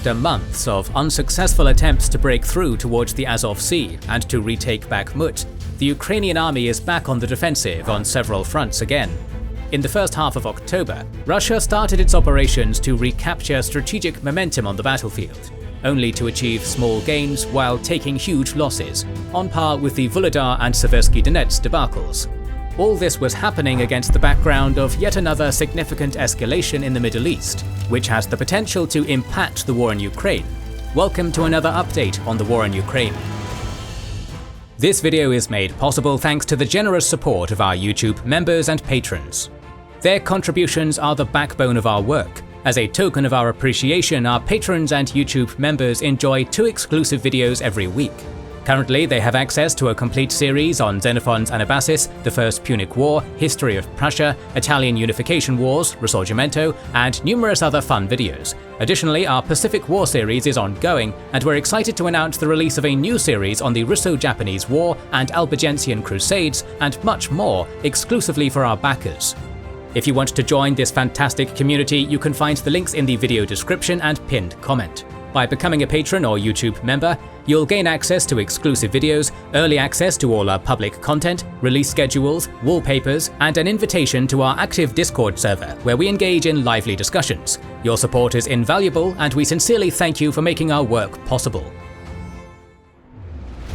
After months of unsuccessful attempts to break through towards the Azov Sea and to retake Bakhmut, the Ukrainian army is back on the defensive on several fronts again. In the first half of October, Russia started its operations to recapture strategic momentum on the battlefield, only to achieve small gains while taking huge losses, on par with the Vuhledar and Seversky Donets debacles. All this was happening against the background of yet another significant escalation in the Middle East, which has the potential to impact the war in Ukraine. Welcome to another update on the war in Ukraine. This video is made possible thanks to the generous support of our YouTube members and patrons. Their contributions are the backbone of our work. As a token of our appreciation, our patrons and YouTube members enjoy 2 exclusive videos every week. Currently, they have access to a complete series on Xenophon's Anabasis, the First Punic War, History of Prussia, Italian Unification Wars, Risorgimento, and numerous other fun videos. Additionally, our Pacific War series is ongoing, and we're excited to announce the release of a new series on the Russo-Japanese War and Albigensian Crusades, and much more, exclusively for our backers. If you want to join this fantastic community, you can find the links in the video description and pinned comment. By becoming a patron or YouTube member, you'll gain access to exclusive videos, early access to all our public content, release schedules, wallpapers, and an invitation to our active Discord server, where we engage in lively discussions. Your support is invaluable, and we sincerely thank you for making our work possible.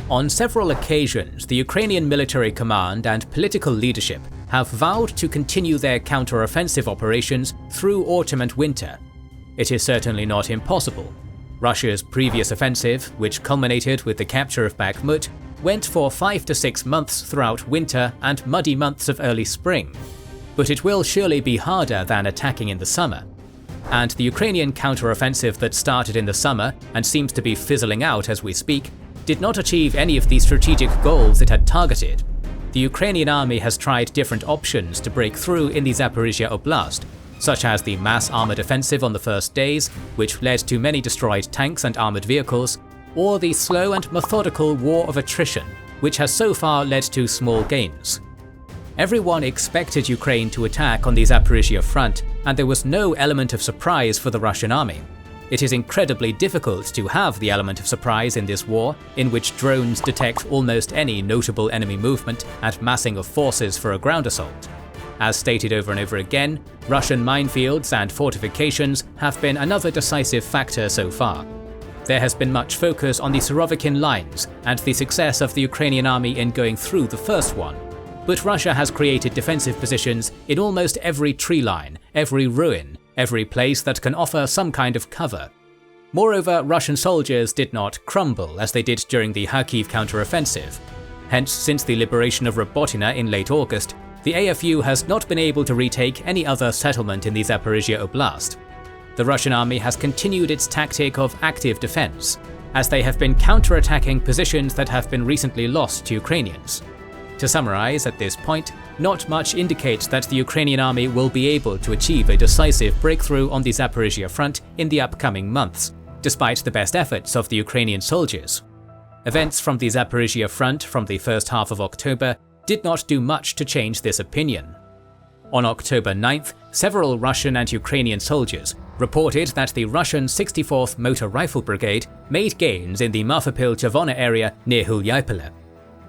On several occasions, the Ukrainian military command and political leadership have vowed to continue their counteroffensive operations through autumn and winter. It is certainly not impossible. Russia's previous offensive, which culminated with the capture of Bakhmut, went for 5 to 6 months throughout winter and muddy months of early spring. But it will surely be harder than attacking in the summer. And the Ukrainian counteroffensive that started in the summer and seems to be fizzling out as we speak, did not achieve any of the strategic goals it had targeted. The Ukrainian army has tried different options to break through in the Zaporizhzhia oblast, such as the mass armoured offensive on the first days, which led to many destroyed tanks and armoured vehicles, or the slow and methodical war of attrition, which has so far led to small gains. Everyone expected Ukraine to attack on the Zaporizhzhia front, and there was no element of surprise for the Russian army. It is incredibly difficult to have the element of surprise in this war, in which drones detect almost any notable enemy movement and massing of forces for a ground assault. As stated over and over again, Russian minefields and fortifications have been another decisive factor so far. There has been much focus on the Surovikin lines and the success of the Ukrainian army in going through the first one, but Russia has created defensive positions in almost every tree line, every ruin, every place that can offer some kind of cover. Moreover, Russian soldiers did not crumble as they did during the Kharkiv counteroffensive. Hence, since the liberation of Robotyne in late August, the AFU has not been able to retake any other settlement in the Zaporizhzhia oblast. The Russian army has continued its tactic of active defense, as they have been counterattacking positions that have been recently lost to Ukrainians. To summarize, at this point, not much indicates that the Ukrainian army will be able to achieve a decisive breakthrough on the Zaporizhzhia front in the upcoming months, despite the best efforts of the Ukrainian soldiers. Events from the Zaporizhzhia front from the first half of October did not do much to change this opinion. On October 9th, several Russian and Ukrainian soldiers reported that the Russian 64th Motor Rifle Brigade made gains in the Marfapil-Chavona area near Hulyapole.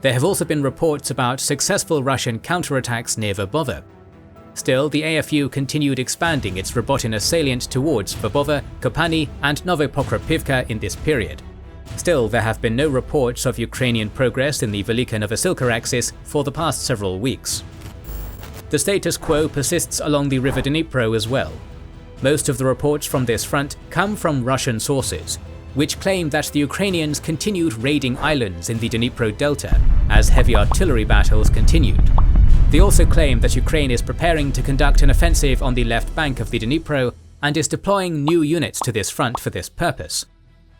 There have also been reports about successful Russian counterattacks near Verbova. Still, the AFU continued expanding its Robotyne salient towards Verbova, Kopani, and Novopokropivka in this period. Still, there have been no reports of Ukrainian progress in the Velika Novosilka axis for the past several weeks. The status quo persists along the river Dnipro as well. Most of the reports from this front come from Russian sources, which claim that the Ukrainians continued raiding islands in the Dnipro delta as heavy artillery battles continued. They also claim that Ukraine is preparing to conduct an offensive on the left bank of the Dnipro and is deploying new units to this front for this purpose.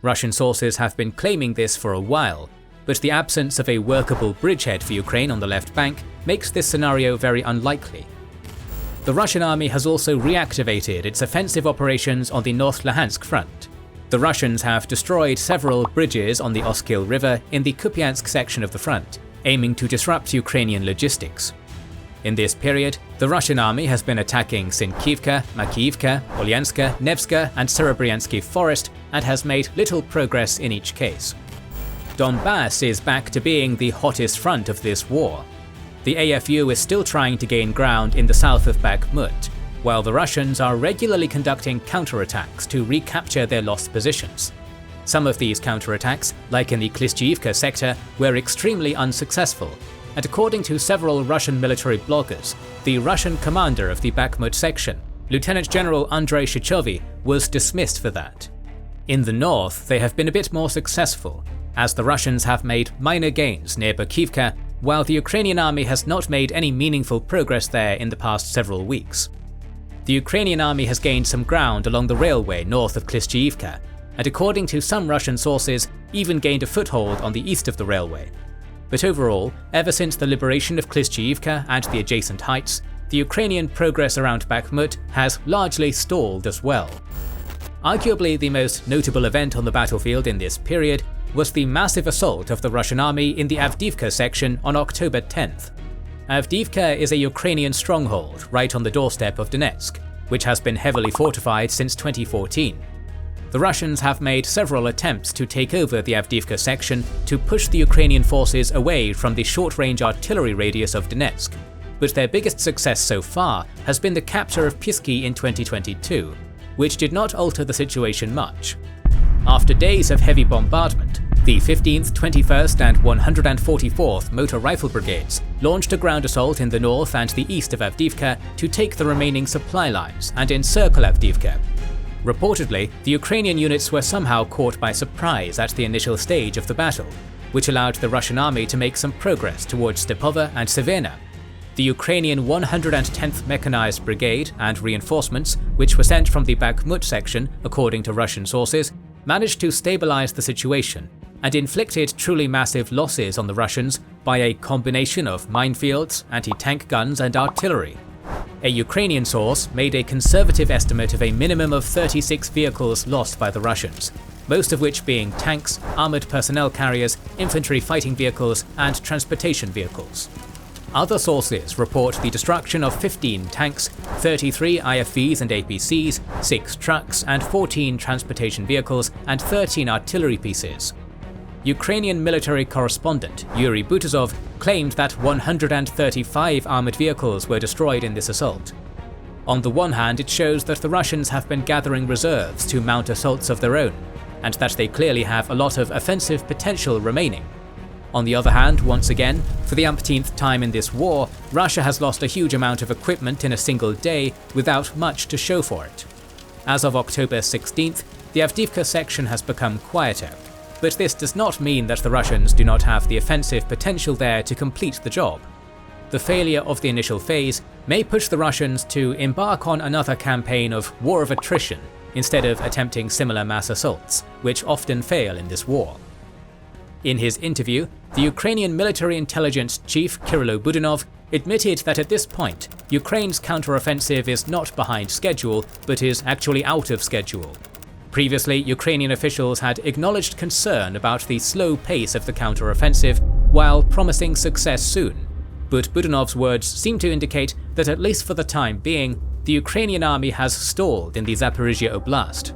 Russian sources have been claiming this for a while, but the absence of a workable bridgehead for Ukraine on the left bank makes this scenario very unlikely. The Russian army has also reactivated its offensive operations on the North Luhansk front. The Russians have destroyed several bridges on the Oskil River in the Kupiansk section of the front, aiming to disrupt Ukrainian logistics. In this period, the Russian army has been attacking Sinkivka, Makiivka, Olyanska, Nevska and Serebryansky Forest and has made little progress in each case. Donbas is back to being the hottest front of this war. The AFU is still trying to gain ground in the south of Bakhmut, while the Russians are regularly conducting counterattacks to recapture their lost positions. Some of these counterattacks, like in the Klishchiivka sector, were extremely unsuccessful, and according to several Russian military bloggers, the Russian commander of the Bakhmut section, Lieutenant General Andrei Shichovy, was dismissed for that. In the north, they have been a bit more successful, as the Russians have made minor gains near Bakhmut, while the Ukrainian army has not made any meaningful progress there in the past several weeks. The Ukrainian army has gained some ground along the railway north of Klishchiivka, and according to some Russian sources, even gained a foothold on the east of the railway. But overall, ever since the liberation of Klishchiivka and the adjacent heights, the Ukrainian progress around Bakhmut has largely stalled as well. Arguably the most notable event on the battlefield in this period was the massive assault of the Russian army in the Avdiivka section on October 10th. Avdiivka is a Ukrainian stronghold right on the doorstep of Donetsk, which has been heavily fortified since 2014. The Russians have made several attempts to take over the Avdiivka section to push the Ukrainian forces away from the short-range artillery radius of Donetsk, but their biggest success so far has been the capture of Pisky in 2022, which did not alter the situation much. After days of heavy bombardment, the 15th, 21st and 144th Motor Rifle Brigades launched a ground assault in the north and the east of Avdiivka to take the remaining supply lines and encircle Avdiivka. Reportedly, the Ukrainian units were somehow caught by surprise at the initial stage of the battle, which allowed the Russian army to make some progress towards Stepova and Severna. The Ukrainian 110th Mechanized Brigade and reinforcements, which were sent from the Bakhmut section, according to Russian sources, managed to stabilize the situation and inflicted truly massive losses on the Russians by a combination of minefields, anti-tank guns and artillery. A Ukrainian source made a conservative estimate of a minimum of 36 vehicles lost by the Russians, most of which being tanks, armoured personnel carriers, infantry fighting vehicles and transportation vehicles. Other sources report the destruction of 15 tanks, 33 IFVs and APCs, 6 trucks and 14 transportation vehicles and 13 artillery pieces. Ukrainian military correspondent Yuri Butazov claimed that 135 armoured vehicles were destroyed in this assault. On the one hand, it shows that the Russians have been gathering reserves to mount assaults of their own, and that they clearly have a lot of offensive potential remaining. On the other hand, once again, for the umpteenth time in this war, Russia has lost a huge amount of equipment in a single day without much to show for it. As of October 16th, the Avdiivka section has become quieter, but this does not mean that the Russians do not have the offensive potential there to complete the job. The failure of the initial phase may push the Russians to embark on another campaign of war of attrition instead of attempting similar mass assaults, which often fail in this war. In his interview, the Ukrainian military intelligence chief Kyrylo Budanov admitted that at this point, Ukraine's counteroffensive is not behind schedule, but is actually out of schedule. Previously, Ukrainian officials had acknowledged concern about the slow pace of the counteroffensive, while promising success soon. But Budanov's words seem to indicate that at least for the time being, the Ukrainian army has stalled in the Zaporizhzhia oblast.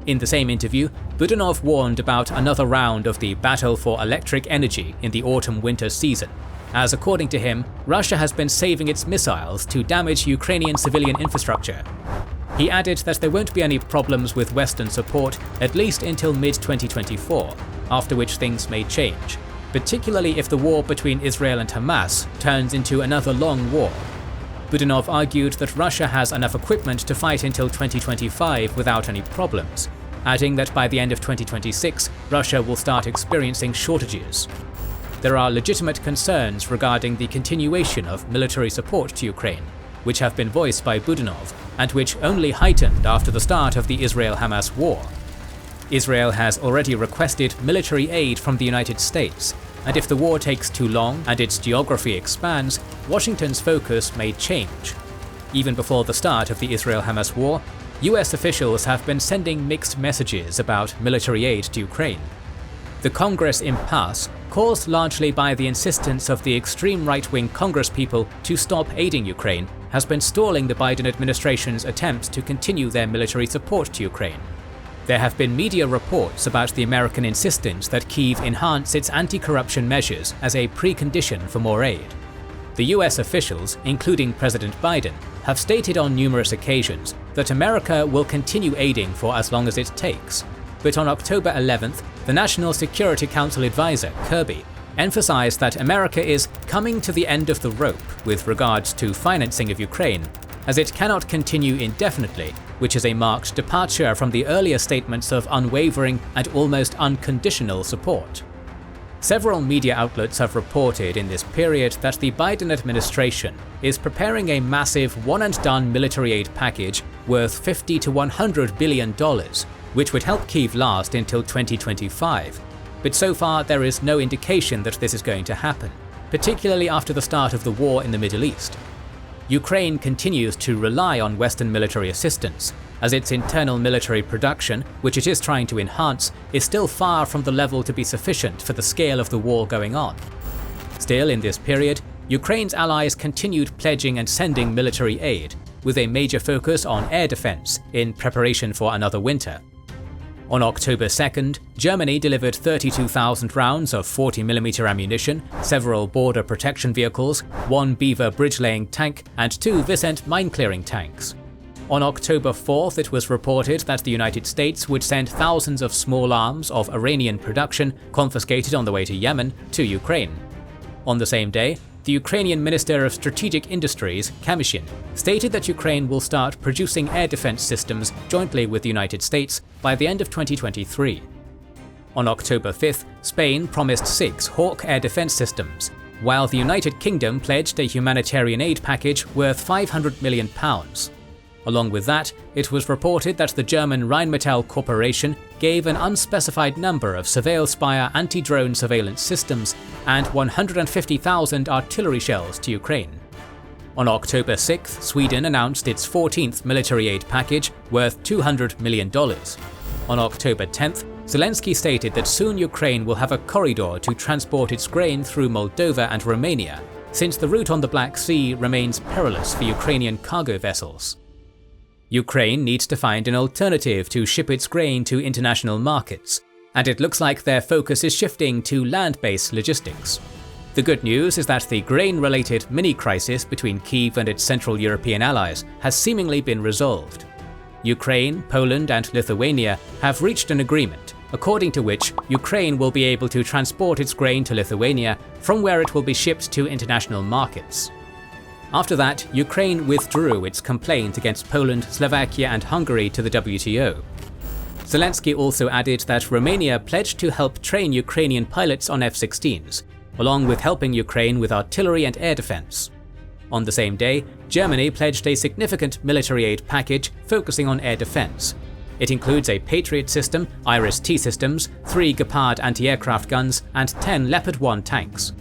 In the same interview, Budanov warned about another round of the battle for electric energy in the autumn-winter season, as according to him, Russia has been saving its missiles to damage Ukrainian civilian infrastructure. He added that there won't be any problems with Western support at least until mid-2024, after which things may change, particularly if the war between Israel and Hamas turns into another long war. Budanov argued that Russia has enough equipment to fight until 2025 without any problems, adding that by the end of 2026, Russia will start experiencing shortages. There are legitimate concerns regarding the continuation of military support to Ukraine, which have been voiced by Budanov, and which only heightened after the start of the Israel-Hamas war. Israel has already requested military aid from the United States, and if the war takes too long and its geography expands, Washington's focus may change. Even before the start of the Israel-Hamas war, US officials have been sending mixed messages about military aid to Ukraine. The Congress impasse caused largely by the insistence of the extreme right-wing Congresspeople to stop aiding Ukraine, has been stalling the Biden administration's attempts to continue their military support to Ukraine. There have been media reports about the American insistence that Kyiv enhance its anti-corruption measures as a precondition for more aid. The US officials, including President Biden, have stated on numerous occasions that America will continue aiding for as long as it takes. But on October 11th, the National Security Council advisor, Kirby, emphasized that America is coming to the end of the rope with regards to financing of Ukraine, as it cannot continue indefinitely, which is a marked departure from the earlier statements of unwavering and almost unconditional support. Several media outlets have reported in this period that the Biden administration is preparing a massive one-and-done military aid package worth $50 to $100 billion, which would help Kyiv last until 2025. But so far there is no indication that this is going to happen, particularly after the start of the war in the Middle East. Ukraine continues to rely on Western military assistance, as its internal military production, which it is trying to enhance, is still far from the level to be sufficient for the scale of the war going on. Still, in this period, Ukraine's allies continued pledging and sending military aid, with a major focus on air defense in preparation for another winter. On October 2nd, Germany delivered 32,000 rounds of 40mm ammunition, several border protection vehicles, one Beaver bridge-laying tank, and two Vicent mine-clearing tanks. On October 4th, it was reported that the United States would send thousands of small arms of Iranian production, confiscated on the way to Yemen, to Ukraine. On the same day, the Ukrainian Minister of Strategic Industries, Kamyshin, stated that Ukraine will start producing air defense systems jointly with the United States by the end of 2023. On October 5th, Spain promised 6 Hawk air defense systems, while the United Kingdom pledged a humanitarian aid package worth £500 million. Along with that, it was reported that the German Rheinmetall Corporation gave an unspecified number of Surveil-Spire anti-drone surveillance systems and 150,000 artillery shells to Ukraine. On October 6th, Sweden announced its 14th military aid package worth $200 million. On October 10th, Zelensky stated that soon Ukraine will have a corridor to transport its grain through Moldova and Romania, since the route on the Black Sea remains perilous for Ukrainian cargo vessels. Ukraine needs to find an alternative to ship its grain to international markets, and it looks like their focus is shifting to land-based logistics. The good news is that the grain-related mini-crisis between Kyiv and its Central European allies has seemingly been resolved. Ukraine, Poland and Lithuania have reached an agreement, according to which Ukraine will be able to transport its grain to Lithuania, from where it will be shipped to international markets. After that, Ukraine withdrew its complaint against Poland, Slovakia and Hungary to the WTO. Zelensky also added that Romania pledged to help train Ukrainian pilots on F-16s, along with helping Ukraine with artillery and air defense. On the same day, Germany pledged a significant military aid package focusing on air defense. It includes a Patriot system, Iris-T systems, 3 Gepard anti-aircraft guns and 10 Leopard 1 tanks.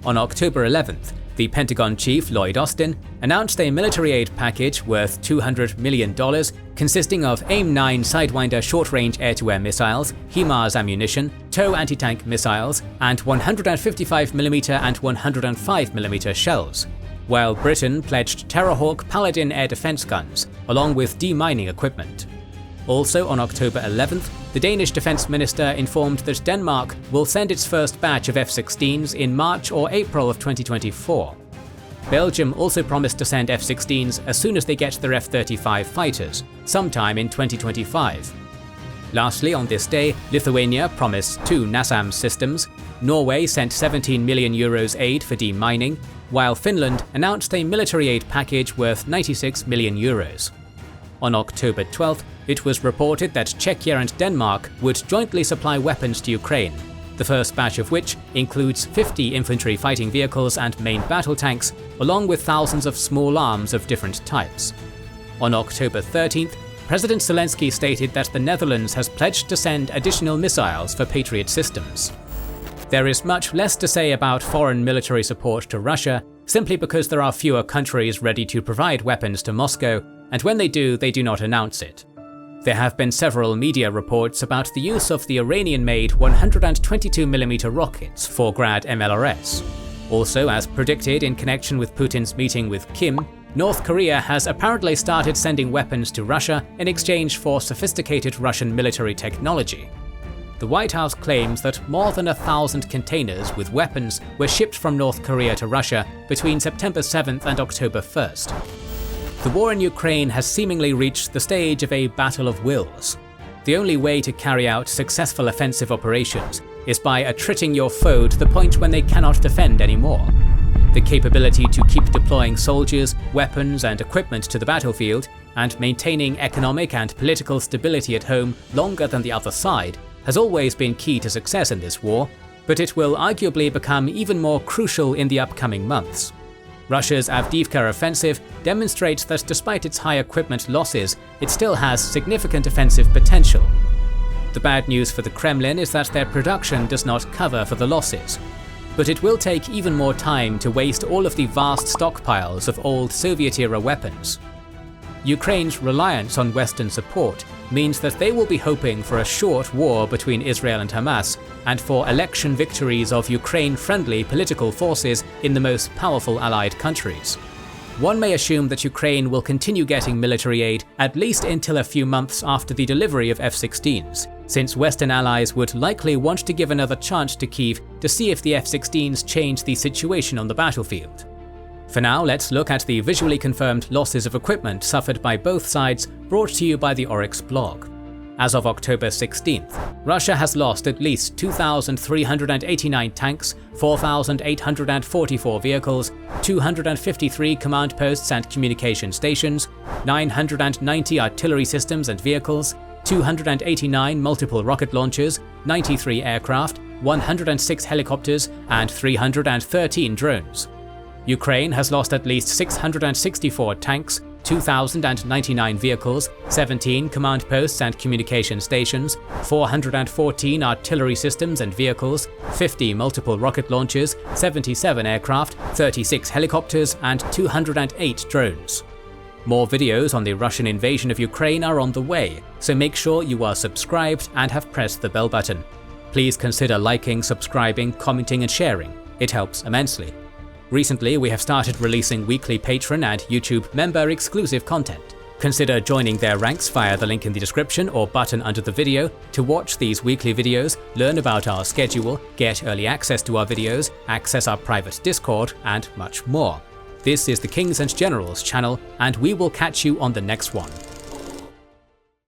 On October 11th, the Pentagon chief Lloyd Austin announced a military aid package worth $200 million, consisting of AIM-9 Sidewinder short-range air-to-air missiles, HIMARS ammunition, TOW anti-tank missiles, and 155mm and 105mm shells, while Britain pledged Terrahawk Paladin air defense guns, along with demining equipment. Also on October 11th, the Danish defense minister informed that Denmark will send its first batch of F-16s in March or April of 2024. Belgium also promised to send F-16s as soon as they get their F-35 fighters, sometime in 2025. Lastly, on this day, Lithuania promised 2 NASAMS systems, Norway sent €17 million aid for demining, while Finland announced a military aid package worth €96 million. On October 12th, it was reported that Czechia and Denmark would jointly supply weapons to Ukraine, the first batch of which includes 50 infantry fighting vehicles and main battle tanks, along with thousands of small arms of different types. On October 13th, President Zelensky stated that the Netherlands has pledged to send additional missiles for Patriot systems. There is much less to say about foreign military support to Russia, simply because there are fewer countries ready to provide weapons to Moscow, and when they do not announce it. There have been several media reports about the use of the Iranian-made 122mm rockets for Grad MLRS. Also, as predicted in connection with Putin's meeting with Kim, North Korea has apparently started sending weapons to Russia in exchange for sophisticated Russian military technology. The White House claims that more than 1,000 containers with weapons were shipped from North Korea to Russia between September 7th and October 1st. The war in Ukraine has seemingly reached the stage of a battle of wills. The only way to carry out successful offensive operations is by attriting your foe to the point when they cannot defend anymore. The capability to keep deploying soldiers, weapons, and equipment to the battlefield, and maintaining economic and political stability at home longer than the other side, has always been key to success in this war, but it will arguably become even more crucial in the upcoming months. Russia's Avdiivka offensive demonstrates that despite its high equipment losses, it still has significant offensive potential. The bad news for the Kremlin is that their production does not cover for the losses. But it will take even more time to waste all of the vast stockpiles of old Soviet-era weapons. Ukraine's reliance on Western support means that they will be hoping for a short war between Israel and Hamas, and for election victories of Ukraine-friendly political forces in the most powerful allied countries. One may assume that Ukraine will continue getting military aid at least until a few months after the delivery of F-16s, since Western allies would likely want to give another chance to Kyiv to see if the F-16s change the situation on the battlefield. For now, let's look at the visually confirmed losses of equipment suffered by both sides, brought to you by the Oryx blog. As of October 16th, Russia has lost at least 2,389 tanks, 4,844 vehicles, 253 command posts and communication stations, 990 artillery systems and vehicles, 289 multiple rocket launchers, 93 aircraft, 106 helicopters, and 313 drones. Ukraine has lost at least 664 tanks, 2,099 vehicles, 17 command posts and communication stations, 414 artillery systems and vehicles, 50 multiple rocket launchers, 77 aircraft, 36 helicopters, and 208 drones. More videos on the Russian invasion of Ukraine are on the way, so make sure you are subscribed and have pressed the bell button. Please consider liking, subscribing, commenting, and sharing. It helps immensely. Recently, we have started releasing weekly Patreon and YouTube member-exclusive content. Consider joining their ranks via the link in the description or button under the video to watch these weekly videos, learn about our schedule, get early access to our videos, access our private Discord, and much more. This is the Kings and Generals channel, and we will catch you on the next one.